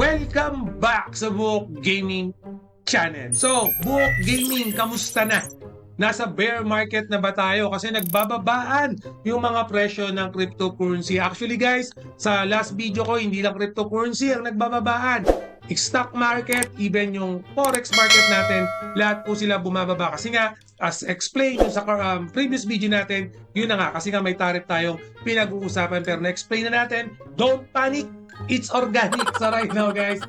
Welcome back sa Buhok Gaming Channel. So, Buhok Gaming, kamusta na? Nasa bear market na ba tayo? Kasi nagbababaan yung mga presyo ng cryptocurrency. Actually guys, sa last video ko, hindi lang cryptocurrency ang nagbababaan. Stock market, even yung forex market natin, lahat po sila bumababa. Kasi nga, as explained yung sa previous video natin, yun na nga, kasi nga may tariff tayong pinag-uusapan. Pero na-explain na natin, don't panic, it's organic. So right now guys,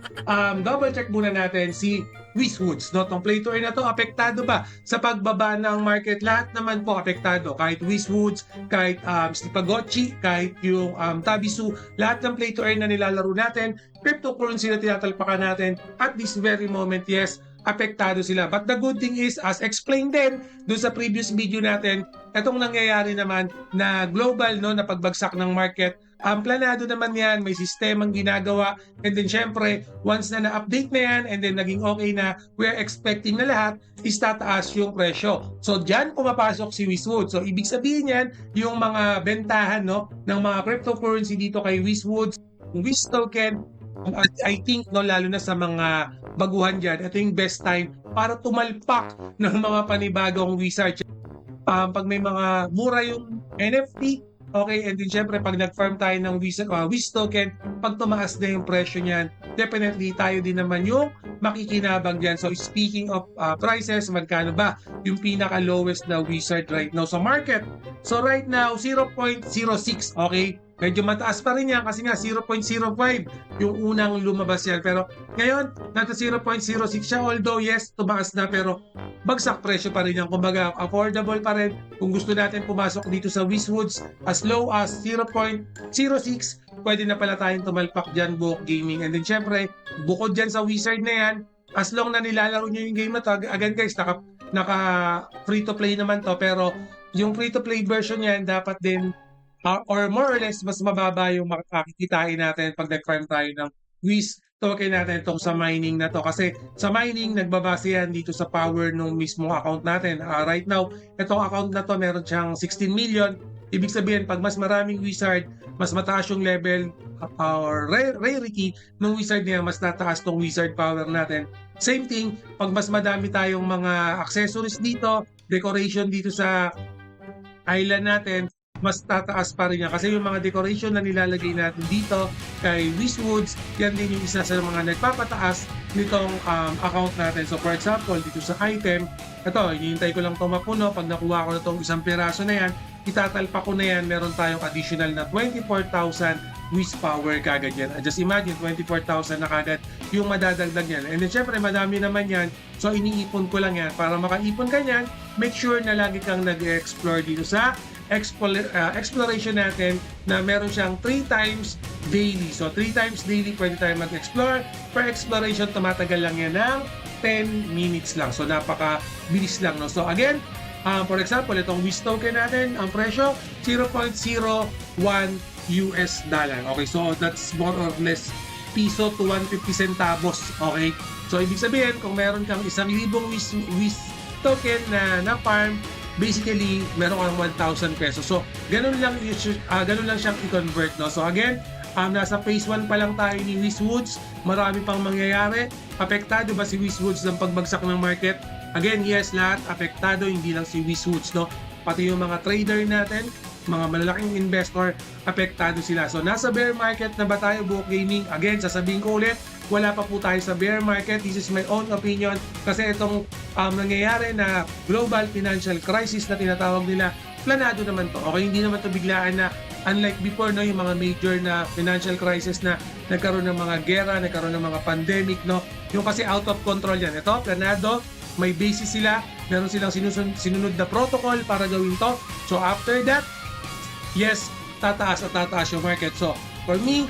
double check muna natin si Wizwoods. No? Itong play to earn na to, apektado ba sa pagbaba ng market? Lahat naman po apektado. Kahit Wizwoods, kahit Slipagotchi, kahit yung Tabisu, lahat ng play to earn na nilalaro natin, cryptocurrency na tinatalpakan natin, at this very moment, yes, apektado sila. But the good thing is, as explained din doon sa previous video natin, itong nangyayari naman na global no, na pagbagsak ng market, planado naman yan, may sistemang ginagawa, and then syempre, once na na-update na yan, and then naging okay na, we're expecting na lahat, is tataas yung presyo. So, dyan pumapasok si Wizwoods. So, ibig sabihin yan, yung mga bentahan no, ng mga cryptocurrency dito kay Wizwoods, Wiz token, I think no, lalo na sa mga baguhan dyan, ito yung best time para tumalpak ng mga panibagong wizard. Pag may mga mura yung NFT, okay, and then syempre pag nag-farm tayo ng Wiz token, pag tumaas na yung presyo niyan, definitely tayo din naman yung makikinabang dyan. So speaking of prices, magkano ba yung pinaka-lowest na wizard right now sa market? So right now, 0.06, okay? Medyo mataas pa rin yan kasi nga 0.05 yung unang lumabas yan. Pero ngayon, nasa 0.06 siya. Although yes, tumaas na pero bagsak presyo pa rin yan. Kumbaga, affordable pa rin. Kung gusto natin pumasok dito sa Wizwoods as low as 0.06, pwede na pala tayong tumalpak dyan, Buhok Gaming. And then syempre, bukod dyan sa wizard na yan, as long na nilalaro nyo yung game na to, again guys, naka free-to-play naman to. Pero yung free-to-play version yan, dapat din or more or less, mas mababa yung makikitain natin pag nag-farm tayo ng Wiz token natin itong sa mining na to. Kasi sa mining, nagbabase yan dito sa power ng mismo account natin. Right now, itong account na to, meron siyang 16 million. Ibig sabihin, pag mas maraming wizard, mas mataas yung level or rarity ng wizard niya, mas tataas tong wizard power natin. Same thing, pag mas madami tayong mga accessories dito, decoration dito sa island natin, mas tataas pa rin yan. Kasi yung mga decoration na nilalagay natin dito kay Wizwoods, yan din yung isa sa mga nagpapataas nitong account natin. So for example, dito sa item, ito, hinihintay ko lang ito mapuno. Pag nakuha ko na itong isang piraso na yan, itatalpa ko na yan, meron tayong additional na 24,000 Wiz power kagad yan. Just imagine, 24,000 na kagad yung madadagdag yan. And then syempre, madami naman yan. So iniipon ko lang yan. Para makaipon ka yan, make sure na lagi kang nag-explore dito sa exploration natin na meron siyang 3 times daily. So 3 times daily pwede tayo mag-explore. Per exploration, tumatagal lang yan ng 10 minutes lang. So napaka-bilis lang. No? So again, for example, itong Wiz token natin, ang presyo, 0.01 US dollar. Okay, so that's more or less piso to 150 centavos. Okay, so ibig sabihin, kung meron kang 1,000 Wiz token na farm, basically, meron kang 1,000 pesos. So, ganun lang siyang i-convert. No? So, again, nasa phase 1 pa lang tayo ni Wizwoods. Marami pang mangyayari. Apektado ba si Wizwoods ng pagbagsak ng market? Again, yes, lahat apektado. Hindi lang si Wizwoods. No? Pati yung mga trader natin, mga malalaking investor, apektado sila. So, nasa bear market na ba tayo, Buhok Gaming? Again, sasabihin ko ulit, wala pa po tayo sa bear market. This is my own opinion kasi itong nangyayari na global financial crisis na tinatawag nila, planado naman to. Okay, hindi naman to biglaan na unlike before, no, yung mga major na financial crisis na nagkaroon ng mga gera, nagkaroon ng mga pandemic, no. Yung kasi out of control yan. Ito, planado, may basis sila, meron silang sinunod na protocol para gawin to. So after that, yes, tataas yung market. So for me,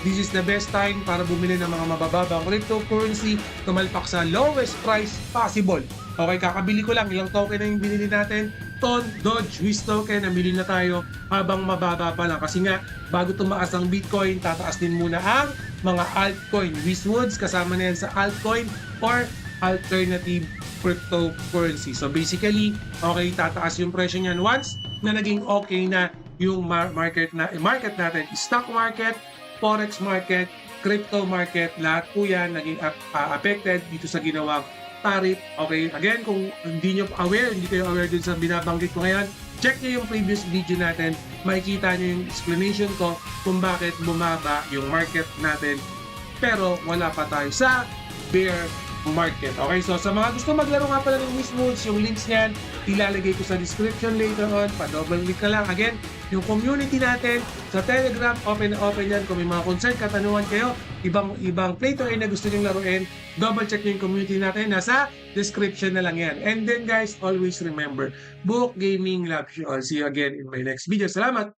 this is the best time para bumili ng mga mabababang cryptocurrency, tumalpak sa lowest price possible. Okay, kakabili ko lang, ilang token na yung binili natin, TON, Doge, Wiz token, namili na tayo habang mababa pa lang. Kasi nga, bago tumaas ang Bitcoin, tataas din muna ang mga altcoin. Wizwoods, kasama na yan sa altcoin or alternative cryptocurrency. So basically, okay, tataas yung presyo niyan once na naging okay na yung market natin, stock market, forex market, crypto market, lahat po yan naging affected dito sa ginawang tariff. Okay, again, kung hindi kayo aware din sa binabanggit ko ngayon, check nyo yung previous video natin, makikita nyo yung explanation ko kung bakit bumaba yung market natin pero wala pa tayo sa bear market. Okay, so sa mga gusto maglaro nga pala ng Wismoods, yung links niyan, ilalagay ko sa description later on. Pa-double click ka lang. Again, yung community natin sa Telegram, open na open yan. Kung may mga concern, katanungan kayo, ibang play to earn na gusto nyong laruin, double check nyo yung community natin. Nasa description na lang yan. And then guys, always remember, Book Gaming loves you all. See you again in my next video. Salamat!